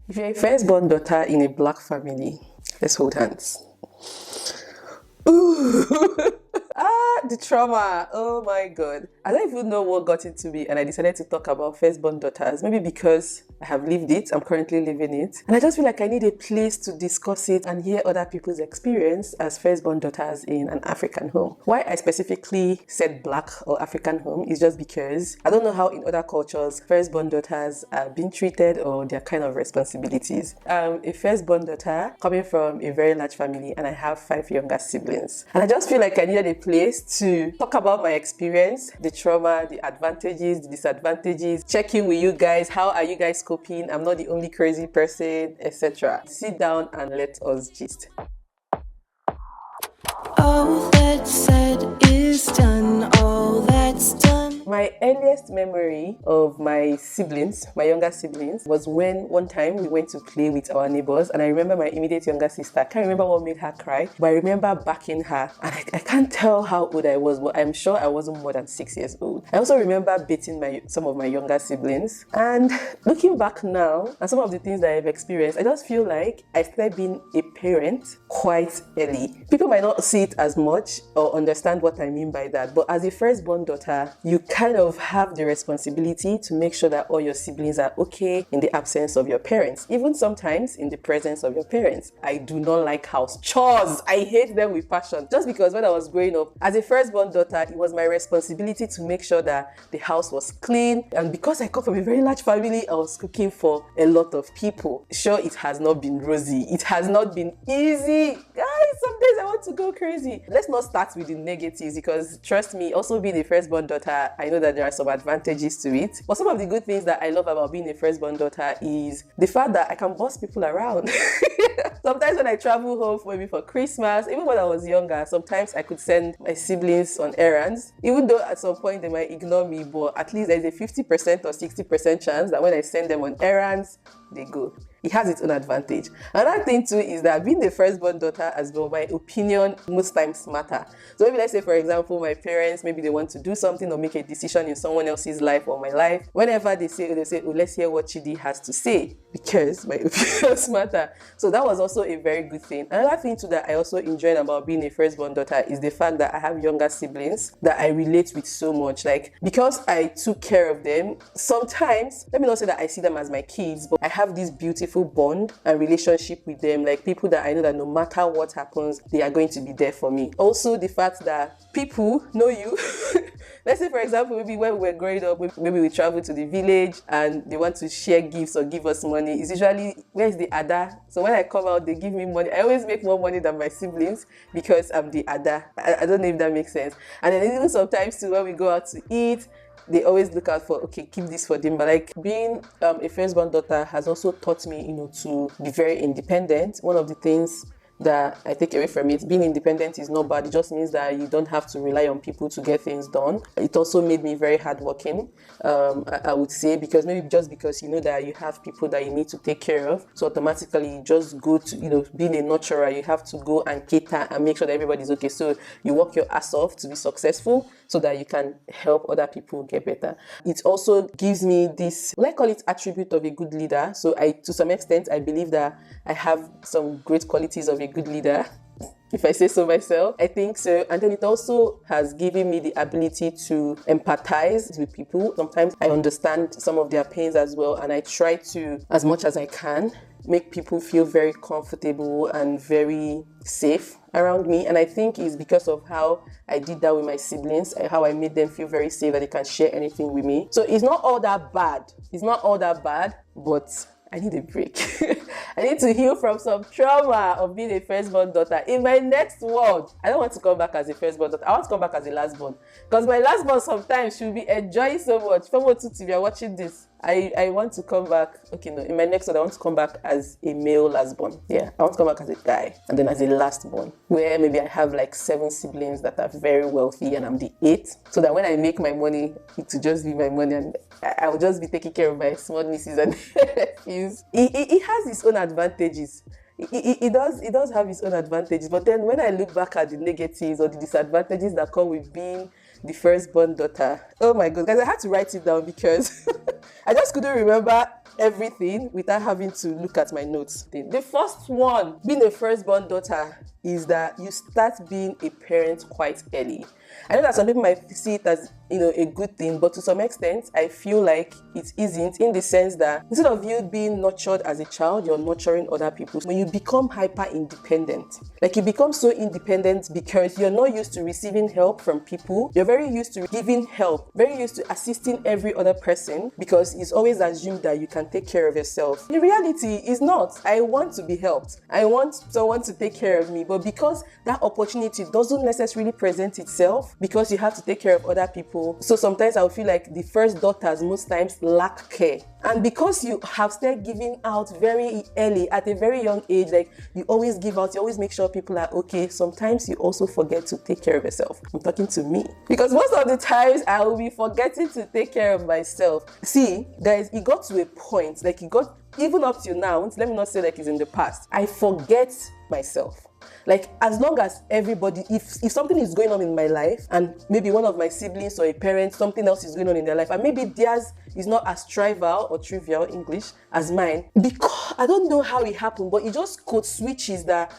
If you're a firstborn daughter in a black family, let's hold hands. Ooh. The trauma. Oh my God. I don't even know what got into me, and I decided to talk about firstborn daughters. Maybe because I have lived it, I'm currently living it. And I just feel like I need a place to discuss it and hear other people's experience as firstborn daughters in an African home. Why I specifically said black or African home is just because I don't know how in other cultures firstborn daughters are being treated or their kind of responsibilities. I'm a firstborn daughter coming from a very large family, and I have 5 younger siblings. And I just feel like I needed a place to talk about my experience, the trauma, the advantages, the disadvantages, check in with you guys. How are you guys coping? I'm not the only crazy person, etc. Sit down and let us gist. All that's said is done, all that's done. My earliest memory of my siblings, my younger siblings, was when one time we went to play with our neighbors, and I remember my immediate younger sister. I can't remember what made her cry, but I remember backing her, and I can't tell how old I was, but I'm sure I wasn't more than 6 years old. I also remember beating some of my younger siblings, and looking back now and some of the things that I've experienced, I just feel like I started being a parent quite early. People might not see it as much or understand what I mean by that, but as a firstborn daughter, you kind of have the responsibility to make sure that all your siblings are okay in the absence of your parents, even sometimes in the presence of your parents. I do not like house chores. I hate them with passion. Just because when I was growing up, as a firstborn daughter, it was my responsibility to make sure that the house was clean. And because I come from a very large family, I was cooking for a lot of people. Sure, it has not been rosy. It has not been easy. Guys, some days I want to go crazy. Let's not start with the negatives, because trust me, also being a firstborn daughter, I know that there are some advantages to it. But some of the good things that I love about being a firstborn daughter is the fact that I can boss people around. Sometimes when I travel home, maybe for Christmas, even when I was younger, sometimes I could send my siblings on errands, even though at some point they might ignore me, but at least there's a 50% or 60% chance that when I send them on errands, they go. It has its own advantage. Another thing too is that being the firstborn daughter as well, my opinion most times matter. So maybe let's say, for example, my parents, maybe they want to do something or make a decision in someone else's life or my life. Whenever they say, oh, let's hear what Chidi has to say, because my opinions matter. So that was also a very good thing. Another thing too that I also enjoyed about being a firstborn daughter is the fact that I have younger siblings that I relate with so much. Like, because I took care of them, sometimes, let me not say that I see them as my kids, but I have this beautiful bond and relationship with them, like people that I know that no matter what happens, they are going to be there for me. Also, the fact that people know you. Let's say, for example, maybe when we were growing up, maybe we travel to the village and they want to share gifts or give us money. It's usually, where's the Ada? So when I come out, they give me money. I always make more money than my siblings because I'm the Ada. I don't know if that makes sense. And then even sometimes too, when we go out to eat, they always look out for, okay, keep this for them. But like being a firstborn daughter has also taught me, to be very independent. One of the things that I take away from it, being independent is not bad. It just means that you don't have to rely on people to get things done. It also made me very hardworking, I would say, because maybe just because you know that you have people that you need to take care of, so automatically you just go to, being a nurturer, you have to go and cater and make sure that everybody's okay. So you work your ass off to be successful so that you can help other people get better. It also gives me this, I call it attribute of a good leader. So to some extent, I believe that I have some great qualities of a good leader, if I say so myself. I think so. And then it also has given me the ability to empathize with people. Sometimes I understand some of their pains as well, and I try to, as much as I can, make people feel very comfortable and very safe around me. And I think it's because of how I did that with my siblings, how I made them feel very safe that they can share anything with me. So it's not all that bad. But I need a break. I need to heal from some trauma of being a firstborn daughter. In my next world, I don't want to come back as a firstborn daughter. I want to come back as a lastborn. Because my lastborn sometimes she'll be enjoying so much. If you're watching this, I want to come back. Okay, no, in my next world, I want to come back as a male lastborn. Yeah, I want to come back as a guy. And then as a lastborn, where maybe I have like 7 siblings that are very wealthy and I'm the 8th. So that when I make my money, it will just be my money and I will just be taking care of my small nieces and nephews. It has its own advantages. It does have its own advantages. But then when I look back at the negatives or the disadvantages that come with being the firstborn daughter, oh my God, guys, I had to write it down because I just couldn't remember everything without having to look at my notes. The first one, being a firstborn daughter, is that you start being a parent quite early. I know that some people might see it as, a good thing, but to some extent, I feel like it isn't, in the sense that instead of you being nurtured as a child, you're nurturing other people. When you become hyper independent, like you become so independent because you're not used to receiving help from people, you're very used to giving help, very used to assisting every other person, because it's always assumed that you can take care of yourself. In reality, it's not. I want to be helped. I want someone to take care of me, but because that opportunity doesn't necessarily present itself, because you have to take care of other people, so sometimes I feel like the first daughters most times lack care. And because you have started giving out very early, at a very young age, like you always give out, you always make sure people are okay, sometimes you also forget to take care of yourself. I'm talking to me. Because most of the times I will be forgetting to take care of myself. See, guys, it got to a point, like it got, even up till now, let me not say like it's in the past, I forget myself. Like, as long as everybody, if something is going on in my life, and maybe one of my siblings or a parent, something else is going on in their life, and maybe theirs is not as trivial or trivial English as mine, because I don't know how it happened, but it just code switches that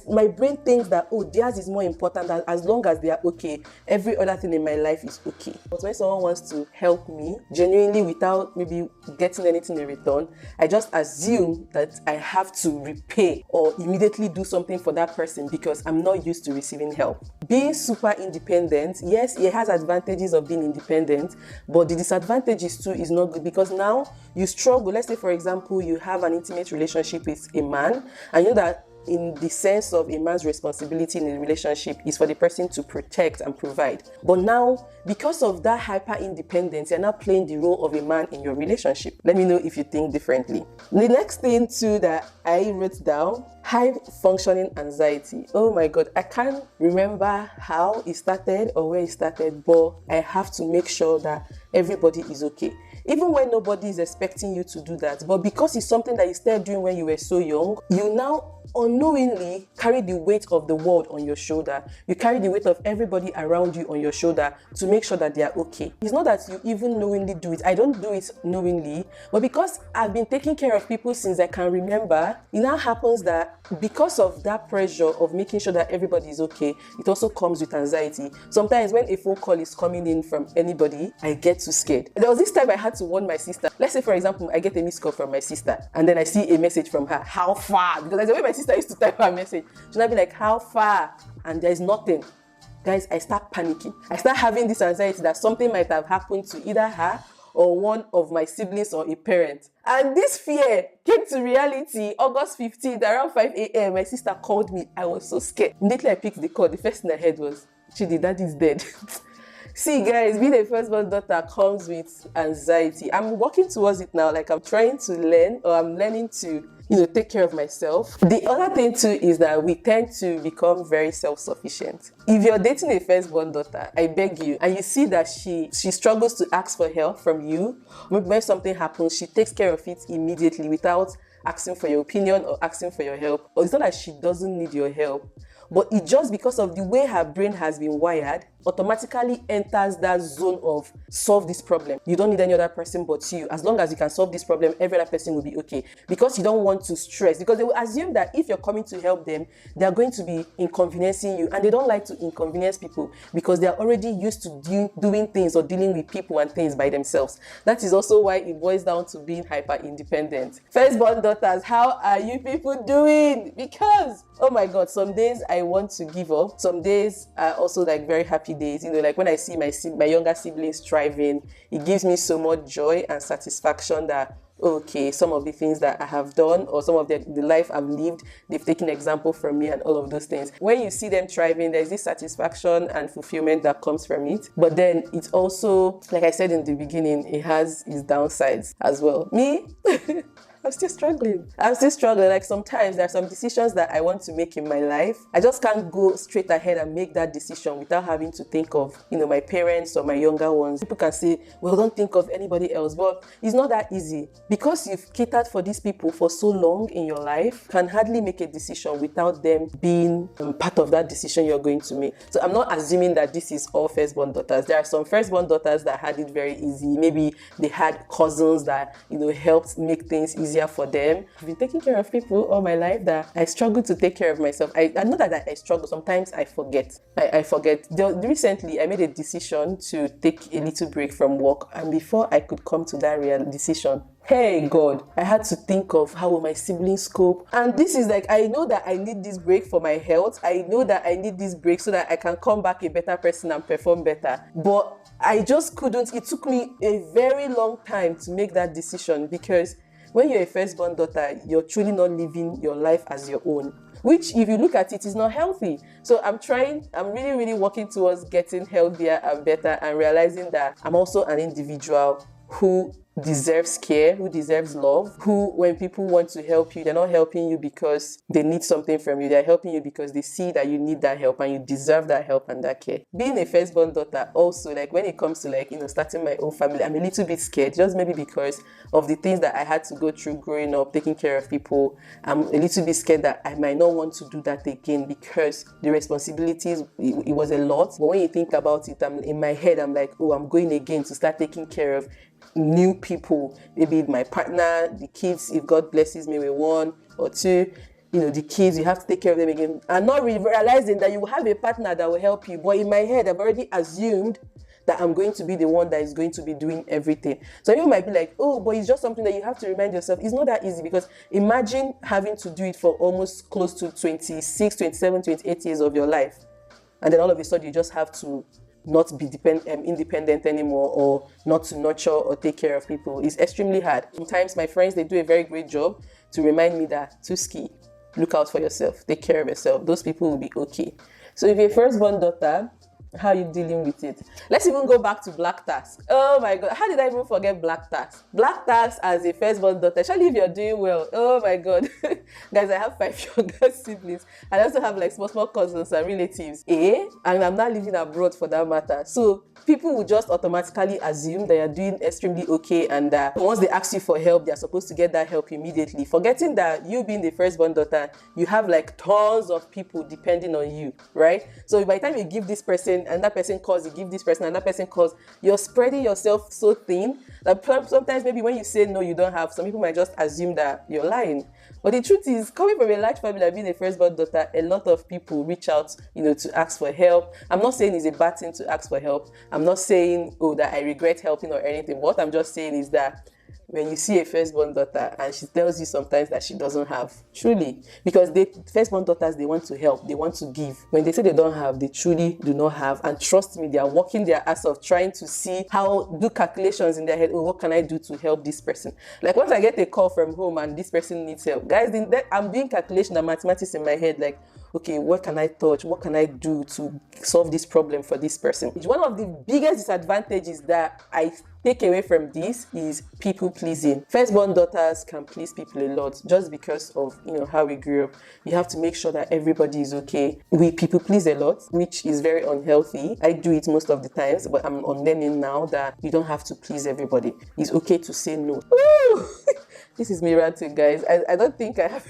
my brain thinks that, theirs is more important, that as long as they are okay, every other thing in my life is okay. But when someone wants to help me genuinely without maybe getting anything in return, I just assume that I have to repay or immediately do something for that person because I'm not used to receiving help. Being super independent, yes, it has advantages of being independent, but the disadvantages too is not good, because now you struggle. Let's say, for example, you have an intimate relationship with a man, and you know that in the sense of a man's responsibility in a relationship is for the person to protect and provide. But now, because of that hyper independence, you're now playing the role of a man in your relationship. Let me know if you think differently. The next thing too that I wrote down, high functioning anxiety. Oh my God, I can't remember how it started or where it started, but I have to make sure that everybody is okay. Even when nobody is expecting you to do that, but because it's something that you started doing when you were so young, you now unknowingly carry the weight of the world on your shoulder. You carry the weight of everybody around you on your shoulder to make sure that they are okay. It's not that you even knowingly do it. I don't do it knowingly, but because I've been taking care of people since I can remember, it now happens that because of that pressure of making sure that everybody is okay, it also comes with anxiety. Sometimes when a phone call is coming in from anybody, I get too scared. There was this time I had to warn my sister. Let's say, for example, I get a missed call from my sister, and then I see a message from her, how far? Because that's the way my sister used to type her message. She'll not be like, how far? And there's nothing. Guys, I start panicking. I start having this anxiety that something might have happened to either her or one of my siblings or a parent. And this fear came to reality August 15th, around 5 a.m. My sister called me. I was so scared. Immediately I picked the call. The first thing I heard was, Chidi, daddy's dead. See, guys, being a firstborn daughter comes with anxiety. I'm working towards it now. Like, I'm trying to learn, or I'm learning to, take care of myself. The other thing too is that we tend to become very self-sufficient. If you're dating a firstborn daughter, I beg you, and you see that she struggles to ask for help from you, when something happens, she takes care of it immediately without asking for your opinion or asking for your help. Or it's not that she doesn't need your help, but it just, because of the way her brain has been wired, automatically enters that zone of solve this problem. You don't need any other person but you. As long as you can solve this problem, every other person will be okay. Because you don't want to stress. Because they will assume that if you're coming to help them, they are going to be inconveniencing you. And they don't like to inconvenience people because they are already used to doing things or dealing with people and things by themselves. That is also why it boils down to being hyper independent. Firstborn daughters, how are you people doing? Because, oh my God, some days I want to give up. Some days are also like very happy days. Like when I see my younger siblings thriving, it gives me so much joy and satisfaction that, okay, some of the things that I have done or some of the life I've lived, they've taken example from me and all of those things. When you see them thriving, there's this satisfaction and fulfillment that comes from it. But then it's also, like I said in the beginning, it has its downsides as well. Me, I'm still struggling. Like sometimes there are some decisions that I want to make in my life. I just can't go straight ahead and make that decision without having to think of, my parents or my younger ones. People can say, well, don't think of anybody else, but it's not that easy. Because you've catered for these people for so long in your life, can hardly make a decision without them being part of that decision you're going to make. So I'm not assuming that this is all firstborn daughters. There are some firstborn daughters that had it very easy. Maybe they had cousins that, helped make things easier for them. I've been taking care of people all my life that I struggle to take care of myself. I know that I struggle. Sometimes I forget. I forget. Recently, I made a decision to take a little break from work. And before I could come to that real decision, hey God, I had to think of how will my siblings cope. And this is like, I know that I need this break for my health. I know that I need this break so that I can come back a better person and perform better. But I just couldn't. It took me a very long time to make that decision, because when you're a firstborn daughter, you're truly not living your life as your own, which if you look at it is not healthy. So I'm really, really working towards getting healthier and better and realizing that I'm also an individual who deserves care, who deserves love, who, when people want to help you, they're not helping you because they need something from you. They're helping you because they see that you need that help and you deserve that help and that care. Being a firstborn daughter also, like when it comes to starting my own family, I'm a little bit scared, just maybe because of the things that I had to go through growing up, taking care of people. I'm a little bit scared that I might not want to do that again because the responsibilities, it was a lot. But when you think about it, in my head, I'm like, oh, I'm going again to start taking care of new people, maybe my partner, the kids, if God blesses me with 1 or 2, the kids, you have to take care of them again, and not realizing that you will have a partner that will help you. But in my head, I've already assumed that I'm going to be the one that is going to be doing everything. So you might be like, oh, but it's just something that you have to remind yourself. It's not that easy, because imagine having to do it for almost close to 26, 27, 28 years of your life, and then all of a sudden you just have to not be independent anymore, or not to nurture or take care of people. It's extremely hard. Sometimes my friends, they do a very great job to remind me that, Tuski, look out for yourself, take care of yourself. Those people will be okay. So if you're a firstborn daughter, how are you dealing with it? Let's even go back to black tax. Oh my God, how did I even forget black tax? Black tax as a firstborn daughter, especially if you're doing well. Oh my God. Guys, I have 5 younger siblings. I also have small cousins and relatives. And I'm not living abroad for that matter. So people will just automatically assume that you're doing extremely okay, and that once they ask you for help, they're supposed to get that help immediately, forgetting that you being the firstborn daughter, you have tons of people depending on you, right? So by the time you give this person, and that person calls, you give this person, and that person calls, you're spreading yourself so thin that sometimes maybe when you say no, you don't have, some people might just assume that you're lying. But the truth is, coming from a large family and being a firstborn daughter, a lot of people reach out, to ask for help. I'm not saying it's a bad thing to ask for help. I'm not saying, that I regret helping or anything. What I'm just saying is that when you see a firstborn daughter and she tells you sometimes that she doesn't have, truly, because firstborn daughters, they want to help, they want to give. When they say they don't have, they truly do not have. And trust me, they are working their ass off trying to see do calculations in their head. Oh, what can I do to help this person? Like once I get a call from home and this person needs help, guys, I'm doing calculation and mathematics in my head, like, okay, what can I touch? What can I do to solve this problem for this person? One of the biggest disadvantages that I take away from this is people pleasing. Firstborn daughters can please people a lot just because of how we grew up. You have to make sure that everybody is okay. We people please a lot, which is very unhealthy. I do it most of the times, but I'm learning now that you don't have to please everybody. It's okay to say no. Woo! This is me ranting, guys. I don't think I have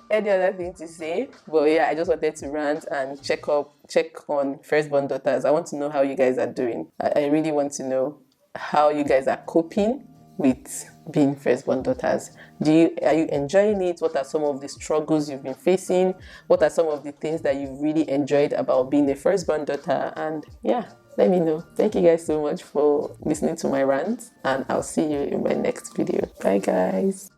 any other thing to say, but yeah, I just wanted to rant and check on firstborn daughters. I want to know how you guys are doing. I really want to know how you guys are coping with being firstborn daughters. Are you enjoying it? What are some of the struggles you've been facing? What are some of the things that you've really enjoyed about being a firstborn daughter? And yeah, let me know. Thank you guys so much for listening to my rant, and I'll see you in my next video. Bye guys.